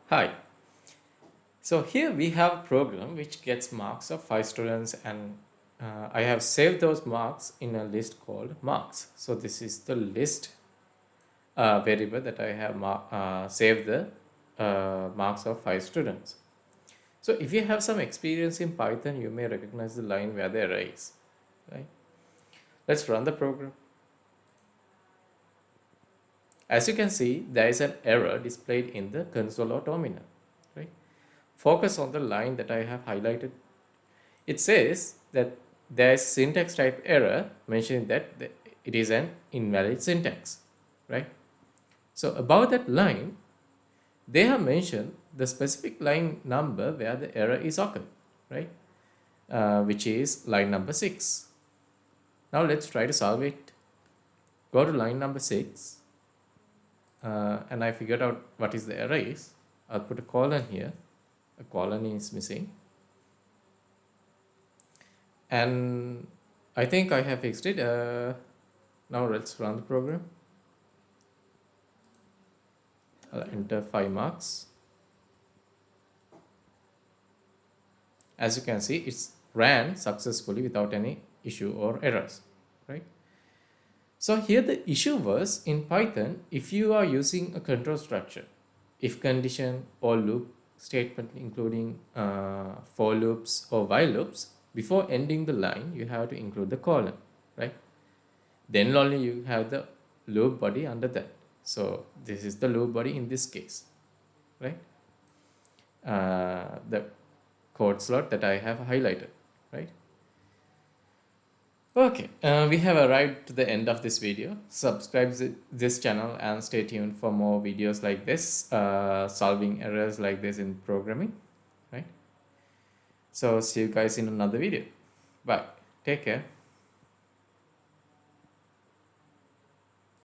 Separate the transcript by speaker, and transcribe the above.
Speaker 1: Hi. So here we have a program which gets marks of 5 students, and I have saved those marks in a list called marks. So this is the list variable that I have saved the marks of 5 students. So if you have some experience in Python, you may recognize the line where the error is, right? Let's run the program. As you can see, there is an error displayed in the console or terminal, right? Focus on the line that I have highlighted. It says that there is syntax type error mentioning that it is an invalid syntax, right? So above that line, they have mentioned the specific line number where the error is occurred, right? Which is line number 6. Now let's try to solve it. Go to line number 6, and I figured out what is the error is. I'll put a colon here. A colon is missing. And I think I have fixed it. Now let's run the program. I'll enter 5 marks. As you can see, it's ran successfully without any issue or errors, right? So here the issue was in Python, if you are using a control structure, if condition or loop statement including for loops or while loops, before ending the line, you have to include the colon, right? Then only you have the loop body under that. So this is the loop body in this case, right? The code slot that I have highlighted, right? Okay, we have arrived to the end of this video. Subscribe this channel and stay tuned for more videos like this, solving errors like this in programming, right? So see you guys in another video. Bye. Take care.